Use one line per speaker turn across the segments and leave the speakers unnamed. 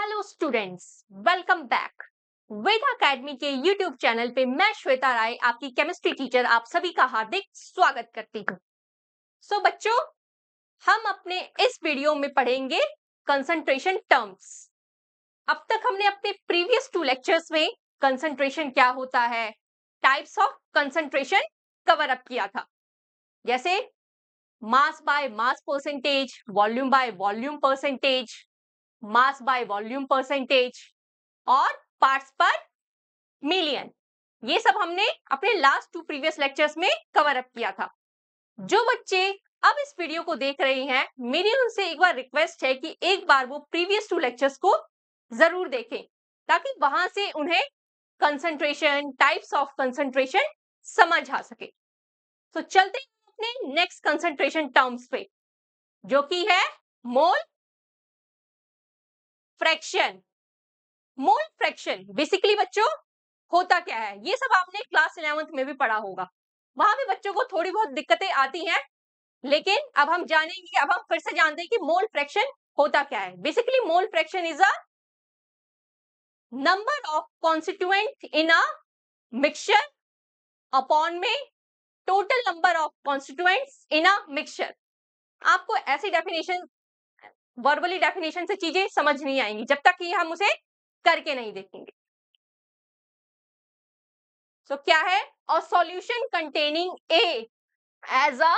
Hello students, welcome back. Ved academy के YouTube channel पे मैं श्वेता राय, आपकी केमिस्ट्री टीचर, आप सभी का हार्दिक स्वागत करती हूँ। बच्चों, हम अपने इस वीडियो में पढ़ेंगे कंसंट्रेशन टर्म्स। अब तक हमने अपने प्रीवियस 2 लेक्चर्स में कंसंट्रेशन क्या होता है, types of concentration cover up किया था, जैसे mass by mass percentage, volume by volume percentage, mass by volume percentage और पार्ट्स पर मिलियन। ये सब हमने अपने लास्ट 2 प्रीवियस लेक्चर्स में कवर अप किया था। जो बच्चे अब इस वीडियो को देख रहे हैं, मेरी उनसे एक बार रिक्वेस्ट है कि एक बार वो प्रीवियस 2 लेक्चर्स को जरूर देखें, ताकि वहां से उन्हें कंसंट्रेशन, टाइप्स ऑफ कंसंट्रेशन समझ आ सके। तो चलते हैं अपने नेक्स्ट कंसंट्रेशन टर्म्स पे, जो कि है mole fraction. Mole fraction basically बच्चों होता क्या है, ये सब आपने क्लास 11th में भी पढ़ा होगा। वहां भी बच्चों को थोड़ी बहुत दिक्कतें आती हैं, लेकिन अब हम जानेंगे, अब हम फिर से जानते हैं कि मोल फ्रैक्शन होता क्या है। Basically mole fraction is a number of constituent in a mixture upon में total number of constituents in a mixture. आपको ऐसी डेफिनेशन, वर्बली डेफिनेशन से चीजें समझ नहीं आएंगी जब तक कि हम उसे करके नहीं देखेंगे। क्या है? A solution containing A as a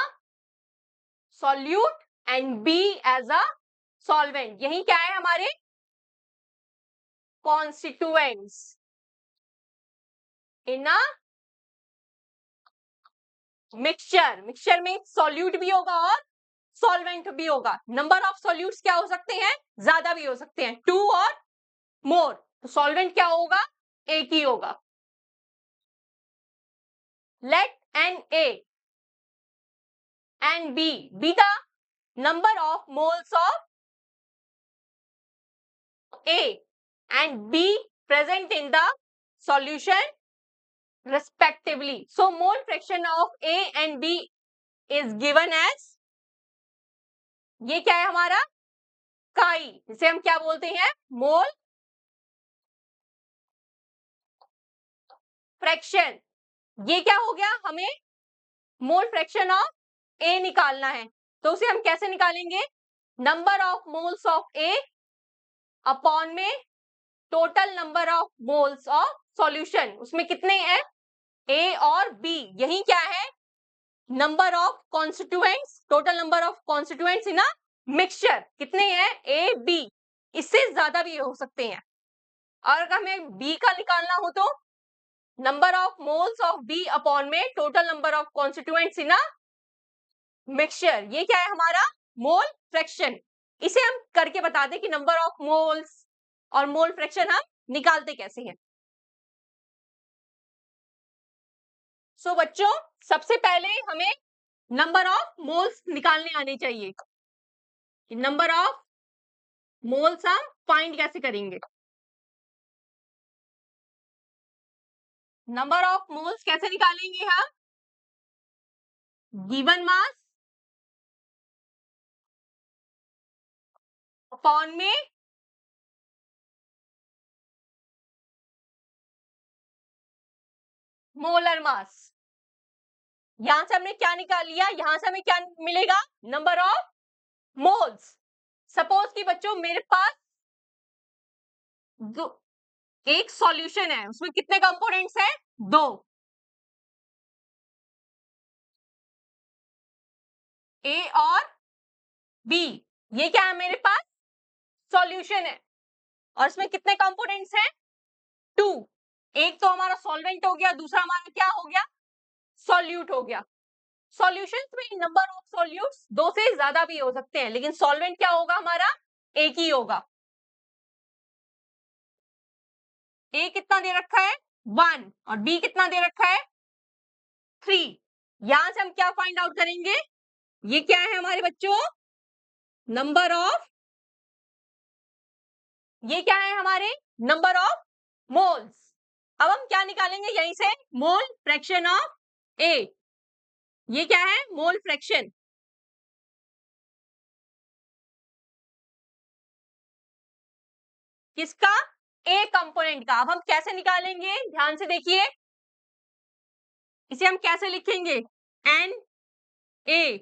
solute and B as a solvent. यही क्या है हमारे constituents in a mixture. Mixture में सॉल्यूट भी होगा और सॉल्वेंट भी होगा। नंबर ऑफ सॉल्यूट्स क्या हो सकते हैं? ज्यादा भी हो सकते हैं, 2 और मोर। तो सॉल्वेंट क्या होगा? एक ही होगा। Let n A and B be the number of moles of A and B present in the solution respectively. So mole fraction of A and B is given as, ये क्या है हमारा? काई, जिसे हम क्या बोलते हैं? Mole fraction. ये क्या हो गया? हमें मोल फ्रैक्शन ऑफ A निकालना है, तो उसे हम कैसे निकालेंगे? Number of moles of A upon में total number of moles of solution. उसमें कितने हैं? A और B। यही क्या है? Number of constituents, total number of constituents in a mixture. कितने हैं? A B. इससे ज्यादा भी हो सकते हैं। और अगर हमें बी का निकालना हो तो number of moles of B upon में total number of constituents in a mixture. ये क्या है हमारा? Mole fraction. इसे हम करके बता दें कि नंबर ऑफ मोल्स और मोल फ्रैक्शन हम निकालते कैसे हैं। बच्चों, सबसे पहले हमें नंबर ऑफ मोल्स निकालने आने चाहिए। नंबर ऑफ मोल्स हम फाइंड कैसे करेंगे? नंबर ऑफ मोल्स कैसे निकालेंगे हम? गिवन मास अपॉन में मोलर मास। यहां से हमने क्या निकाल लिया? यहां से हमें क्या मिलेगा? Number of moles. सपोज कि बच्चों मेरे पास एक सॉल्यूशन है, उसमें कितने कंपोनेंट्स हैं? 2। ए और बी। ये क्या है मेरे पास? सॉल्यूशन है और इसमें कितने कंपोनेंट्स हैं? 2। एक तो हमारा सॉल्वेंट हो गया, दूसरा हमारा क्या हो गया? सॉल्यूट हो गया। सॉल्यूशंस में नंबर ऑफ सॉल्यूट्स 2 से ज्यादा भी हो सकते हैं, लेकिन सॉल्वेंट क्या होगा हमारा? एक ही होगा। ए कितना दे रखा है? 1 और बी कितना दे रखा है? 3। यहां से हम क्या फाइंड आउट करेंगे? ये क्या है हमारे बच्चों? नंबर ऑफ, ये क्या है हमारे? Number of moles. अब हम क्या निकालेंगे यहीं से? Mole fraction of A. ये क्या है? Mole fraction. किसका? ए कंपोनेंट का। अब हम कैसे निकालेंगे, ध्यान से देखिए, इसे हम कैसे लिखेंगे? N A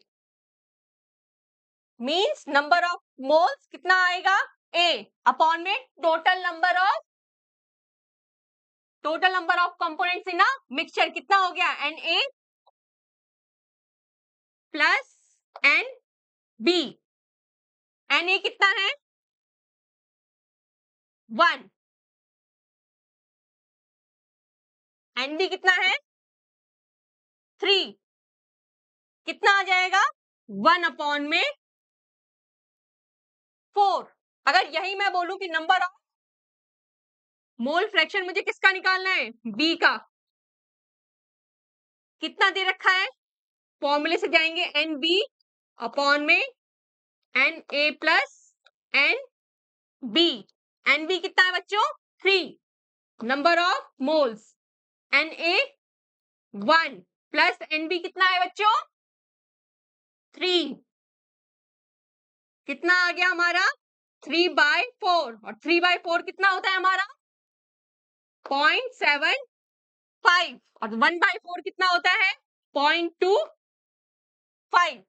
means number of moles कितना आएगा? ए अपॉन में total number of components in a mixture कितना हो गया? N A plus n B. N A कितना है? 1। एन बी कितना है? 3। कितना आ जाएगा? 1 अपॉन में 4। अगर यही मैं बोलूं कि नंबर ऑफ मोल फ्रैक्शन मुझे किसका निकालना है? बी का। कितना दे रखा है? फॉर्मूले से जाएंगे, एन बी अपॉन में n A plus n B. N B कितना है बच्चों? 3। Number of moles n A 1 plus n B कितना है बच्चों? 3। कितना आ गया हमारा? 3/4। और 3/4 कितना होता है हमारा? 0.75। और 1/4 कितना होता है? 0.25।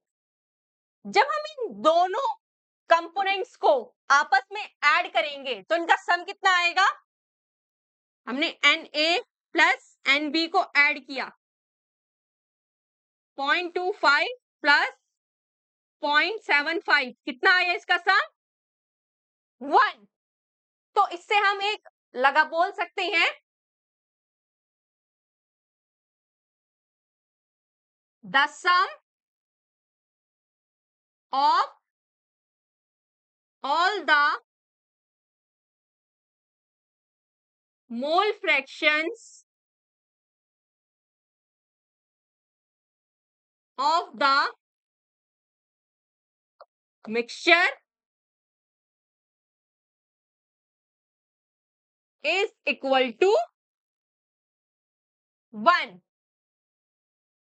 जब हम इन दोनों कंपोनेंट्स को आपस में ऐड करेंगे तो इनका सम कितना आएगा? हमने n A plus n B को ऐड किया, 0.25 प्लस 0.75 कितना आया इसका सम? 1। तो इससे हम एक लगा बोल सकते हैं, the sum of all the mole fractions of the mixture is equal to 1।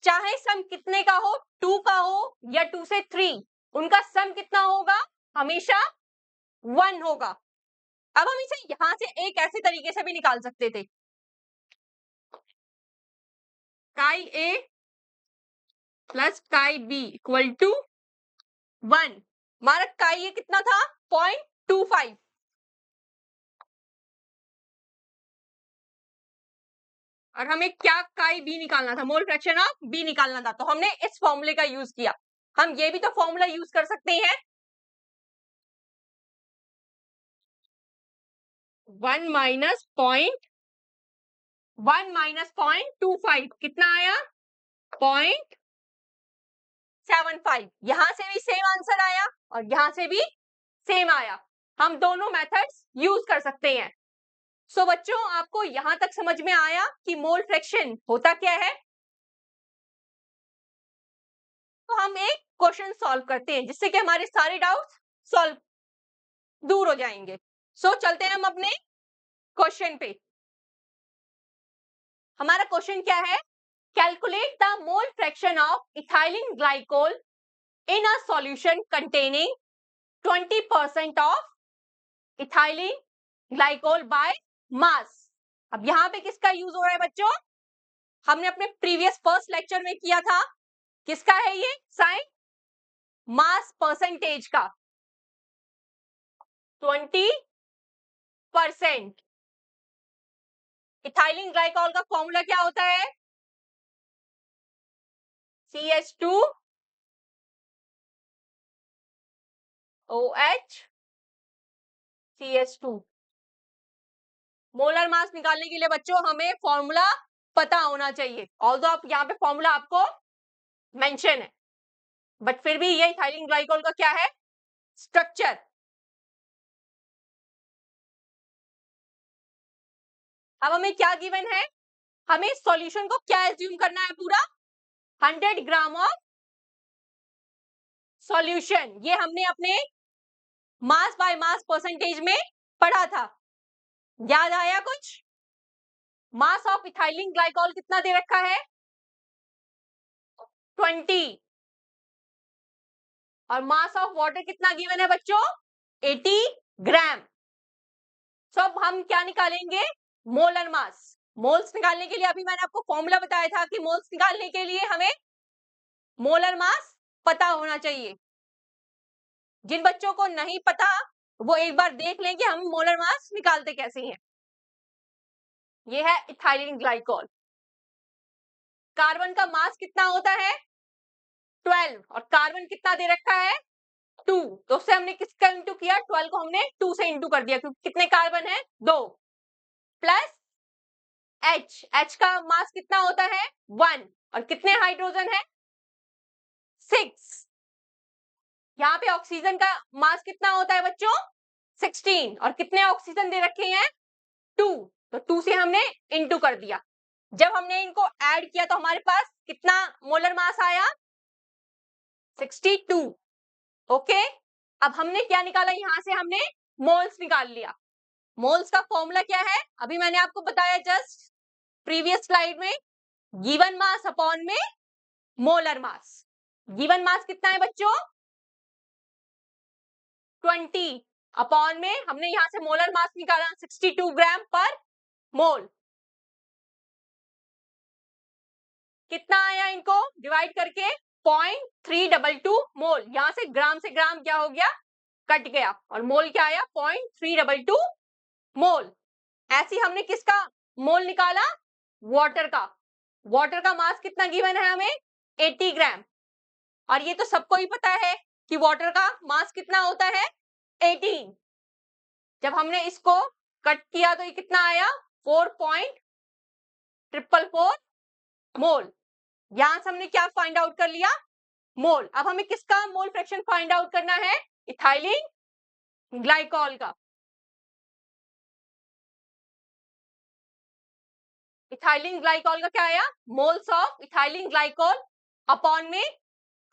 चाहे सम कितने का हो, 2 का हो या 2 से 3, उनका सम कितना होगा? हमेशा 1 होगा। अब हम इसे यहां से एक ऐसे तरीके से भी निकाल सकते थे, chi A plus chi B equal to 1। हमारा काई ए कितना था? 0.25। और हमें क्या काई बी निकालना था? मोल फ्रैक्शन ऑफ बी निकालना था, तो हमने इस फॉर्मूले का यूज किया। हम ये भी तो फॉर्मूला यूज कर सकते हैं, 1 माइनस 0.25 कितना आया? 0.75। यहां से भी सेम आंसर आया और यहां से भी सेम आया। हम दोनों मेथड्स यूज कर सकते हैं। सो बच्चों, आपको यहां तक समझ में आया कि मोल फ्रैक्शन होता क्या है? तो हम एक क्वेश्चन सॉल्व करते हैं जिससे कि हमारे सारे डाउट्स सॉल्व दूर हो जाएंगे। सो चलते हैं हम अपने क्वेश्चन पे। हमारा क्वेश्चन क्या है? Calculate the mole fraction of ethylene glycol in a solution containing 20% of ethylene glycol by mass. अब यहां पे किसका यूज हो रहा है बच्चों? हमने अपने प्रीवियस फर्स्ट लेक्चर में किया था। किसका है ये साइन? मास परसेंटेज का, 20%। इथाइलिन ग्लाइकोल का फॉर्मूला क्या होता है? CH2OH CH2। मोलर मास निकालने के लिए बच्चों हमें फॉर्मूला पता होना चाहिए। ऑल्दो आप यहाँ पे फॉर्मूला आपको मेंशन है, बट फिर भी ये इथाइलिन ग्लाइकोल का क्या है? स्ट्रक्चर। अब हमें क्या गिवन है? हमें सॉल्यूशन को क्या एज्यूम करना है? पूरा 100 ग्राम ऑफ सॉल्यूशन। ये हमने अपने मास बाय मास परसेंटेज में पढ़ा था, याद आया कुछ? मास ऑफ इथाइलिन ग्लाइकोल कितना दे रखा है? 20। और मास ऑफ वाटर कितना गिवन है बच्चों? 80 ग्राम। हम क्या निकालेंगे? Molar mass. मोल्स निकालने के लिए अभी मैंने आपको फॉर्मूला बताया था कि मोल्स निकालने के लिए हमें मोलर मास पता होना चाहिए। जिन बच्चों को नहीं पता वो एक बार देख लें कि हम मोलर मास निकालते कैसे हैं। ये है इथाइलिन ग्लाइकॉल। कार्बन का मास कितना होता है? 12 और कार्बन कितना दे रखा है? 2। तो उससे हमने किसका इंटू किया? 12 को हमने 2 से इंटू कर दिया क्योंकि कितने कार्बन है? 2 प्लस H का मास कितना होता है? 1 और कितने हाइड्रोजन है? 6। यहाँ पे ऑक्सीजन का मास कितना होता है बच्चों? 16 और कितने ऑक्सीजन दे रखे हैं? 2। तो 2 से हमने इंटू कर दिया। जब हमने इनको ऐड किया तो हमारे पास कितना मोलर मास आया? 62। ओके, अब हमने क्या निकाला? यहां से हमने मोल्स निकाल लिया। मोल्स का फॉर्मूला क्या है? अभी मैंने आपको बताया जस्ट प्रीवियस स्लाइड में, गिवन मास अपॉन में मोलर मास। गिवन मास कितना है बच्चों? 20 अपॉन में हमने यहां से मोलर मास निकाला 62 ग्राम पर मोल। कितना आया? इनको डिवाइड करके 0.322 मोल। यहां से ग्राम क्या हो गया? कट गया और मोल क्या आया? 0.322 मोल। ऐसे हमने किसका मोल निकाला? वाटर का। वाटर का मास कितना गिवन है हमें? 80 ग्राम। और ये तो सबको ही पता है कि वाटर का मास कितना होता है? 18। जब हमने इसको कट किया तो ये कितना आया? 4.444 मोल। यहां से हमने क्या फाइंड आउट कर लिया? मोल। अब हमें किसका मोल फ्रैक्शन फाइंड आउट करना है? इथाइलिन ग्लाइकॉल का। इथाइलिन ग्लाइकॉल का क्या आया? Moles of ethylene glycol upon में,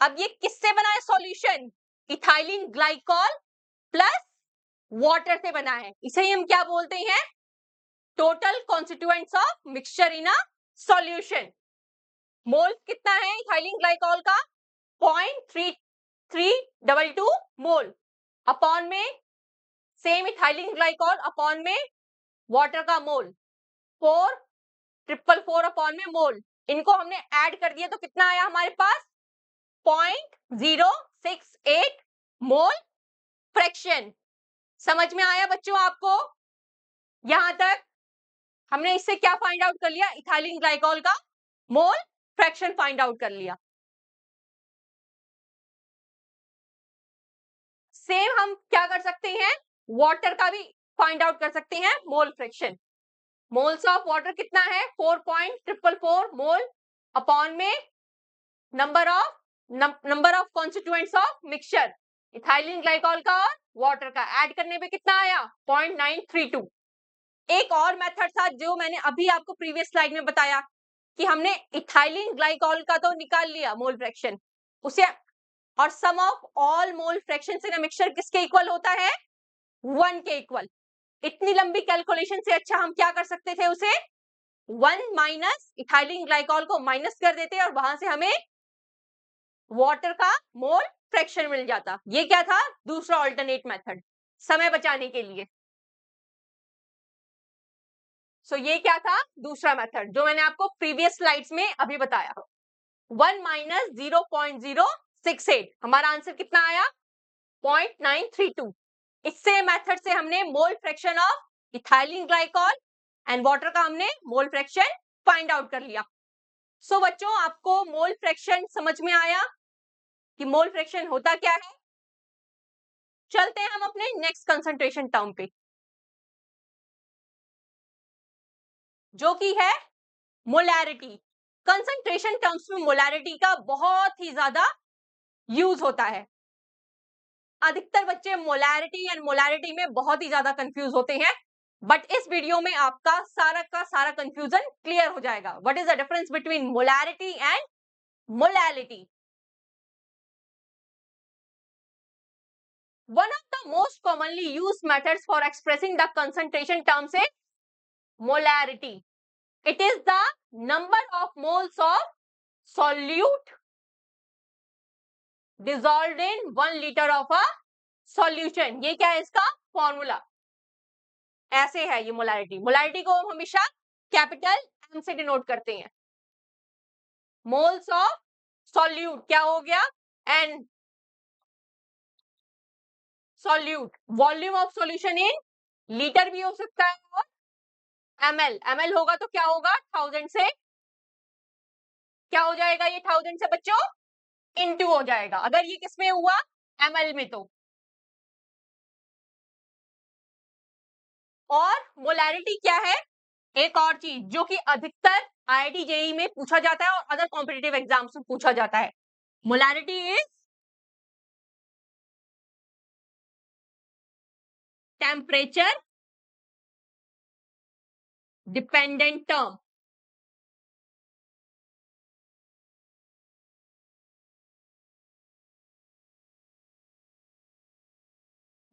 अब ये किससे बना है solution? Ethylene glycol plus water से बना है। इसे ही हम क्या बोलते हैं? Total constituents of mixture in a solution. Mole कितना है इथाइलिन ग्लाइकॉल का? 0.3322 मोल अपॉन में सेम इथाइलिन ग्लाइकॉल अपॉन में वाटर का मोल 4,444 अपॉन में मोल। इनको हमने ऐड कर दिया तो कितना आया हमारे पास? 0.068 मोल फ्रैक्शन। समझ में आया बच्चों आपको? यहां तक हमने इससे क्या फाइंड आउट कर लिया? इथाइलिन ग्लाइकॉल का मोल फ्रैक्शन फाइंड आउट कर लिया। सेम हम क्या कर सकते हैं? वाटर का भी फाइंड आउट कर सकते हैं mole fraction. Moles of water कितना है? 4.444 मोल अपॉन में number of constituents of mixture. Ethylene glycol का और वाटर का ऐड करने पे कितना आया? 0.932। एक और मेथड था जो मैंने अभी आपको प्रीवियस स्लाइड में बताया कि हमने इथाइलिन ग्लाइकॉल का तो निकाल लिया मोल फ्रैक्शन उसे, और sum of all mole fractions in a mixture किसके इक्वल होता है? 1 के इक्वल। इतनी लंबी कैलकुलेशन से अच्छा हम क्या कर सकते थे? उसे 1 माइनस इथाइलिन ग्लाइकॉल को माइनस कर देते और वहां से हमें वाटर का मोल फ्रैक्शन मिल जाता। ये क्या था? दूसरा ऑल्टरनेट मेथड, समय बचाने के लिए। ये क्या था? दूसरा मेथड जो मैंने आपको प्रीवियस स्लाइड्स में अभी बताया। 1 माइनस 0.068, हमारा आंसर कितना आया? 0.932। इससे मेथड से हमने मोल fraction of ethylene glycol and water का हमने मोल फ्रैक्शन फाइंड आउट कर लिया। बच्चों आपको मोल फ्रैक्शन समझ में आया कि मोल फ्रैक्शन होता क्या है? चलते हैं हम अपने नेक्स्ट कंसंट्रेशन टर्म पे, जो कि है मोलैरिटी। कंसंट्रेशन टर्म्स में मोलैरिटी का बहुत ही ज्यादा यूज होता है। अधिकतर बच्चे मोलैरिटी एंड मोलैरिटी में बहुत ही ज्यादा कंफ्यूज होते हैं, बट इस वीडियो में आपका सारा का सारा कंफ्यूजन क्लियर हो जाएगा। What is the difference between molarity and molality? One of the most commonly used methods for expressing the concentration terms is molarity. It is the number of moles of solute dissolved in 1 liter of a solution. ये क्या है इसका formula? ऐसे है ये molarity. Molarity को हम हमेशा कैपिटल एम से डिनोट करते हैं। मोल्स ऑफ सॉल्यूट क्या हो गया, n. Solute, volume of solution in litre भी हो सकता है और एमएल। एमएल होगा तो क्या होगा, 1000 से क्या हो जाएगा, ये 1000 से बच्चों इनटू हो जाएगा अगर ये किसमें हुआ, एमएल में। तो और मोलैरिटी क्या है, एक और चीज जो कि अधिकतर आईआईटी जेईई में पूछा जाता है और अदर कॉम्पिटिटिव एग्जाम्स में पूछा जाता है। Molarity is temperature dependent term.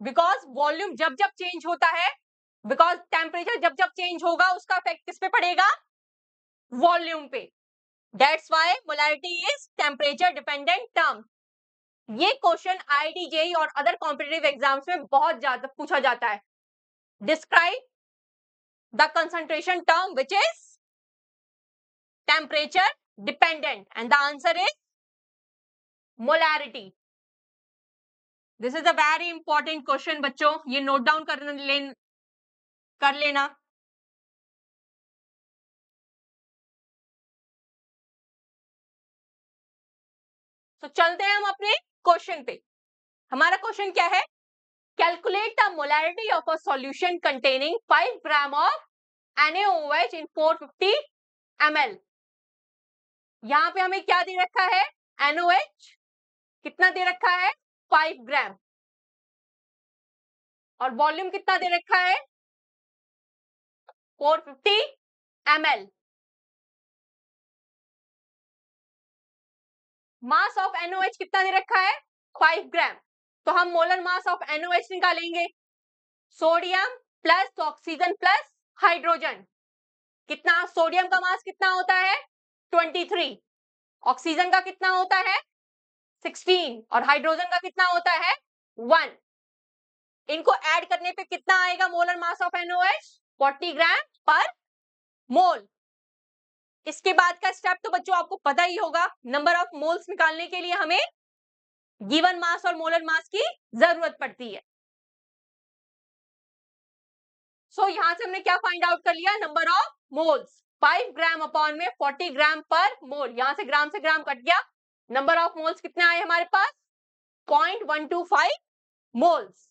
Because volume जब जब चेंज होता है, बिकॉज टेम्परेचर जब जब चेंज होगा उसका इफेक्ट किस पे पड़ेगा, वॉल्यूम पे। That's why molarity is temperature dependent term. ये क्वेश्चन आईआईटी जेईई और अदर कॉम्पिटिटिव एग्जाम्स में बहुत ज्यादा पूछा जाता है। Describe the concentration term which is temperature dependent and the answer is molarity. This is a very important question बच्चों, ये नोट डाउन कर लेना। तो चलते हैं हम अपने क्वेश्चन पे। हमारा क्वेश्चन क्या है, calculate the molarity of a solution containing 5 gram of NaOH in 450 ml। यहाँ पे हमें क्या दे रखा है, NaOH कितना दे रखा है, 5 ग्राम, और वॉल्यूम कितना दे रखा है, 450 ml। मास ऑफ NaOH कितना दे रखा है, 5 ग्राम। तो हम मोलर मास ऑफ NaOH निकालेंगे, sodium plus oxygen plus hydrogen. कितना, सोडियम का मास कितना होता है, 23, ऑक्सीजन का कितना होता है, 16, और हाइड्रोजन का कितना होता है, 1। इनको ऐड करने पे कितना आएगा मोलर मास ऑफ NaOH, 40 ग्राम पर मोल। इसके बाद का स्टेप तो बच्चों आपको पता ही होगा, नंबर ऑफ मोल्स निकालने के लिए हमें गिवन मास और मोलर मास की जरूरत पड़ती है। सो यहां से हमने क्या फाइंड आउट कर लिया, number of moles 5 gram upon में 40 ग्राम पर मोल। यहां से ग्राम कट गया, नंबर ऑफ मोल्स कितने आए हमारे पास, 0.125 मोल्स।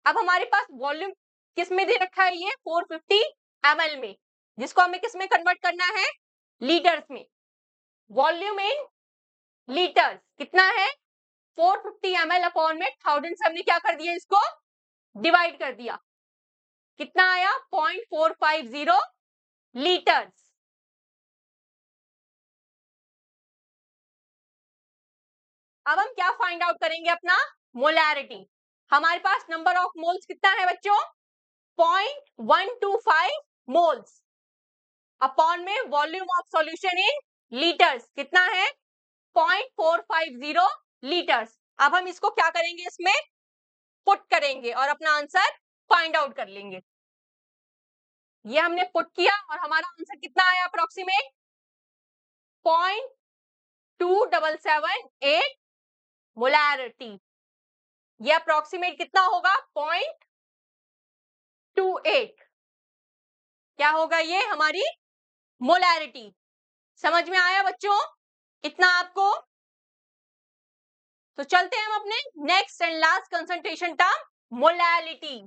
अब हमारे पास वॉल्यूम किस में दे रखा है, ये 450 ml में, जिसको हमें किस में कन्वर्ट करना है, लीटर्स में। वॉल्यूम इन लीटर्स कितना है, 450 ml अपॉन में 1000 से हमने क्या कर दिया, इसको डिवाइड कर दिया। कितना आया, 0.450 लीटर्स। अब हम क्या फाइंड आउट करेंगे, अपना मोलैरिटी। हमारे पास नंबर ऑफ मोल्स कितना है बच्चों, 0.125 मोल्स अपॉन में volume of solution in litres कितना है, 0.450 लीटर्स। अब हम इसको क्या करेंगे, इसमें पुट करेंगे और अपना आंसर फाइंड आउट कर लेंगे। ये हमने पुट किया और हमारा आंसर कितना आया, अप्रोक्सीमेट 0.2778 मोलैरिटी। ये अप्रोक्सीमेट कितना होगा, 0.28। क्या होगा, ये हमारी मोलैरिटी। समझ में आया बच्चों, इतना आपको। तो चलते हैं हम अपने next and last concentration term, molality.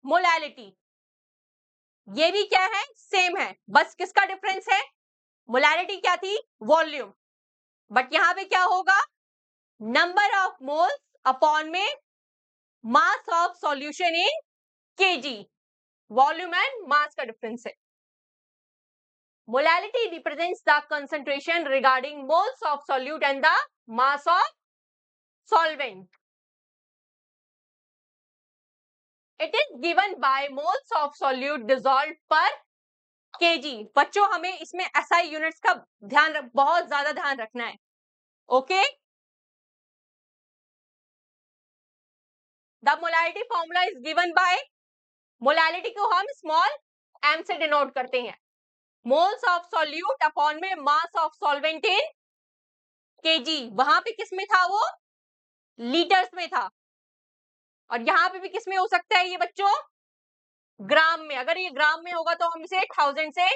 Molality ये भी क्या है, सेम है, बस किसका डिफरेंस है, मोलैरिटी क्या थी, वॉल्यूम, बट यहां पे क्या होगा, नंबर ऑफ मोल्स अपॉन में mass of solution in KG. Volume and mass का डिफरेंस है। Molality represents the concentration regarding moles of solute and the mass of solvent. It is given by moles of solute dissolve पर KG. बच्चों हमें इसमें SI units का बहुत ज्यादा ध्यान रखना है, okay. The molality formula is given by, molality को हम स्मॉल m से डिनोट करते हैं, मोल्स ऑफ सॉल्यूट अपॉन में mass of solvent in KG. वहां पे किस में था वो, लीटर्स में था, और यहाँ पे भी किस में हो सकता है ये बच्चों, ग्राम में। अगर ये ग्राम में होगा तो हम इसे 1000 से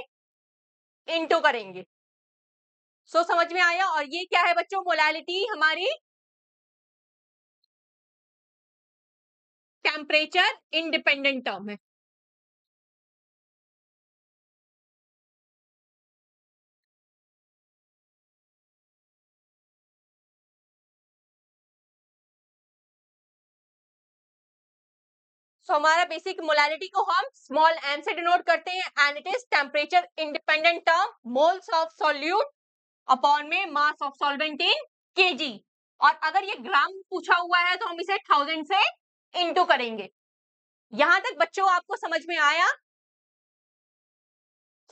इनटू करेंगे। सो समझ में आया। और ये क्या है बच्चों, मोलैलिटी हमारी टेम्परेचर इंडिपेंडेंट टर्म है। सो हमारा बेसिक मोलैलिटी को हम स्मॉल m से डिनोट करते हैं and it is temperature independent term, moles of solute upon में mass of solvent in KG. और अगर ये ग्राम पूछा हुआ है तो हम इसे 1000 से इनटू करेंगे। यहां तक बच्चों आपको समझ में आया।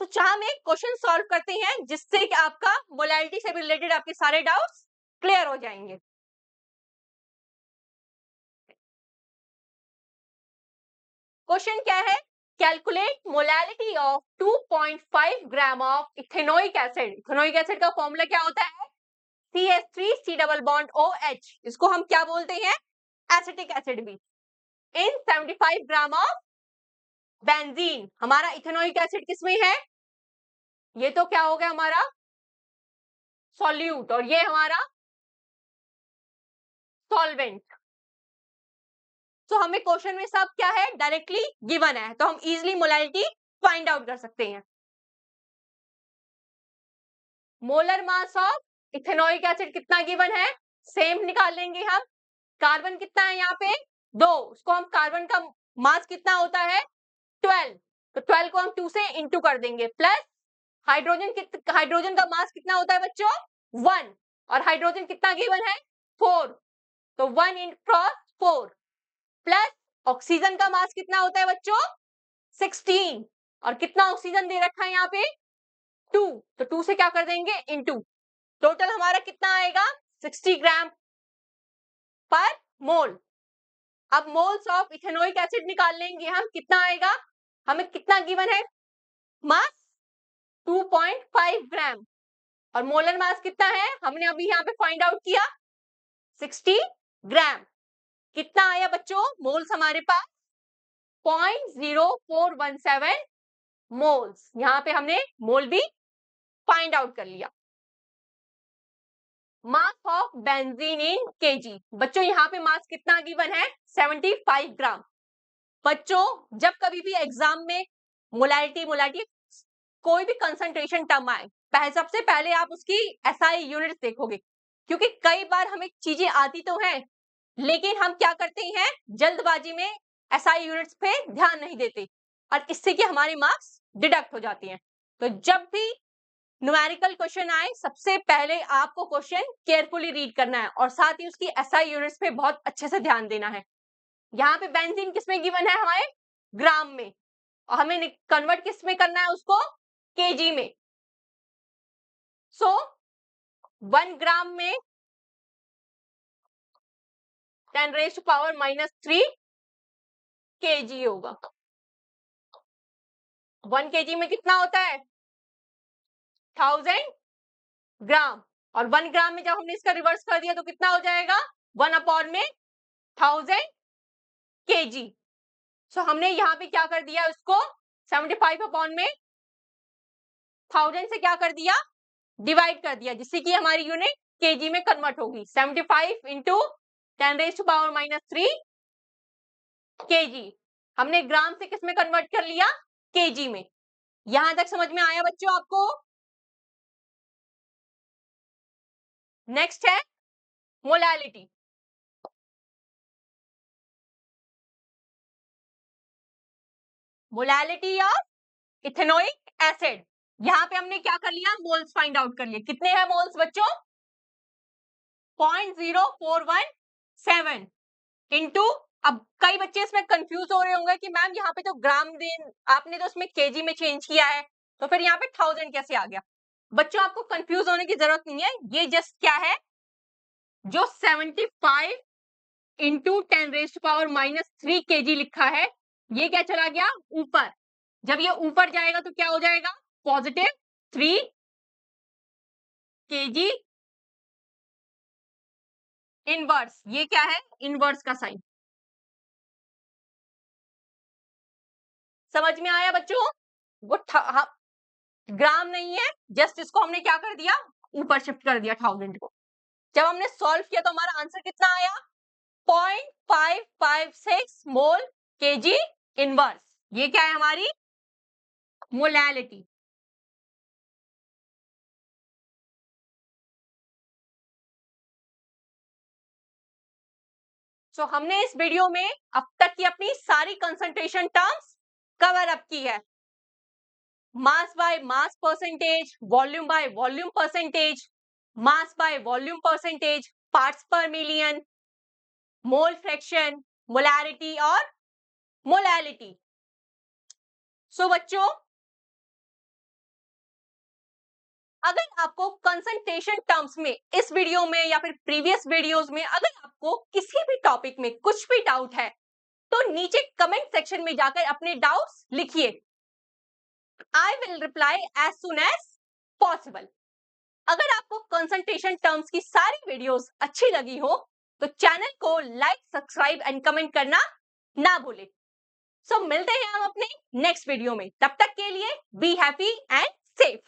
तो चाहे हम एक क्वेश्चन सॉल्व करते हैं जिससे कि आपका मोलैलिटी से रिलेटेड आपके सारे डाउट्स क्लियर हो जाएंगे। क्वेश्चन क्या है, calculate molality of 2.5 gram of ethanoic acid. Ethanoic acid का फॉर्मूला क्या होता है, CH3 डबल बॉन्ड OH, इसको हम क्या बोलते हैं, एसिटिक एसिड भी, इन 75 ग्राम ऑफ बेंजीन। हमारा इथेनोइक एसिड किसमें है, ये तो क्या हो गया हमारा सॉल्यूट, और ये हमारा सॉल्वेंट। तो हमें क्वेश्चन में सब क्या है, डायरेक्टली गिवन है, तो हम इजिली मोलैलिटी फाइंड आउट कर सकते हैं। Molar mass of ethanoic acid कितना गिवन है, सेम निकाल लेंगे हम। कार्बन कितना है यहाँ पे 2, उसको हम कार्बन का मास कितना होता है 12, तो 12 को हम 2 से इंटू कर देंगे, प्लस हाइड्रोजन का मास कितना होता है बच्चों 1, और हाइड्रोजन कितना गिवन है 4, तो 1 इन क्रॉस 4, प्लस ऑक्सीजन का मास कितना होता है बच्चों 16, और कितना ऑक्सीजन दे रखा है यहाँ पे 2, तो 2 से क्या कर देंगे इनटू, टोटल हमारा कितना आएगा 60 ग्राम पर मोल। अब मोल्स ऑफ इथेनोइक एसिड निकाल लेंगे हम, कितना आएगा, हमें कितना गिवन है मास 2.5 ग्राम, और मोलर मास कितना है हमने अभी यहाँ पे फाइंड आउट किया 60 ग्राम। कितना आया बच्चों मोल्स हमारे पास 0.0417 मोल्स। यहाँ पे हमने मोल भी फाइंड आउट कर लिया। Mass of benzene in KG, बच्चों यहाँ पे मास कितना गिवन है 75 ग्राम। बच्चों जब कभी भी एग्जाम में मोलैलिटी कोई भी कंसंट्रेशन टर्म आए, सबसे पहले आप उसकी एसआई यूनिट्स देखोगे, क्योंकि कई बार हमें चीजें आती तो हैं लेकिन हम क्या करते हैं जल्दबाजी में एसआई यूनिट्स पे ध्यान नहीं देते, और इससे कि हमारे मार्क्स डिडक्ट हो जाते हैं। तो जब भी न्यूमेरिकल क्वेश्चन आए सबसे पहले आपको क्वेश्चन केयरफुली रीड करना है, और साथ ही उसकी एसआई यूनिट्स पे बहुत अच्छे से ध्यान देना है। यहाँ पे बेंजीन किसमें गिवन है हमारे ग्राम में, और हमें कन्वर्ट किस में करना है उसको केजी में। सो 1 ग्राम में 10⁻³ केजी होगा। 1 केजी में कितना होता है 1000 ग्राम, और 1 ग्राम में जब हमने इसका रिवर्स कर दिया तो कितना हो जाएगा 1/1000 केजी। सो हमने यहाँ पे क्या कर दिया उसको 75/1000 से क्या कर दिया डिवाइड कर दिया, जिससे कि हमारी यूनिट केजी में कन्वर्ट होगी। 75 इंटू 10⁻³ केजी हमने ग्राम से किस में कन्वर्ट कर लिया केजी में। यहां तक समझ में आया बच्चों आपको। नेक्स्ट है molality. Molality of ethanoic acid, यहां पे हमने क्या कर लिया मोल्स फाइंड आउट कर लिए। कितने हैं मोल्स बच्चों 0.0417 इंटू, अब कई बच्चे इसमें कंफ्यूज हो रहे होंगे कि मैम यहाँ पे तो ग्राम दिन आपने तो उसमें केजी में चेंज किया है, तो फिर यहाँ पे 1000 कैसे आ गया। बच्चों आपको कंफ्यूज होने की जरूरत नहीं है, ये जस्ट क्या है जो 75 इंटू 10⁻³ kg लिखा है, ये क्या चला गया ऊपर। जब ये ऊपर जाएगा तो क्या हो जाएगा +3 kg इनवर्स। ये क्या है इनवर्स का साइन। समझ में आया बच्चों? वो ग्राम नहीं है, जस्ट इसको हमने क्या कर दिया ऊपर शिफ्ट कर दिया 1000 को। जब हमने सॉल्व किया तो हमारा आंसर कितना आया 0.556 मोल kg इनवर्स। ये क्या है हमारी मोलैलिटी। सो हमने इस वीडियो में अब तक की अपनी सारी कंसंट्रेशन टर्म्स कवर अप की है। Mass by mass percentage, volume by volume percentage, mass by volume percentage, parts पर मिलियन, मोल फ्रैक्शन, मोलैरिटी और मोलैलिटी। सो बच्चों, अगर आपको कंसंट्रेशन टर्म्स में इस वीडियो में या फिर प्रीवियस वीडियोस में अगर आपको किसी भी टॉपिक में कुछ भी डाउट है तो नीचे कमेंट सेक्शन में जाकर अपने डाउट्स लिखिए। I will reply as soon as possible. अगर आपको कंसंट्रेशन टर्म्स की सारी वीडियोस अच्छी लगी हो तो चैनल को लाइक, सब्सक्राइब एंड कमेंट करना ना भूलें। सो मिलते हैं हम अपने नेक्स्ट वीडियो में, तब तक के लिए बी हैप्पी एंड सेफ।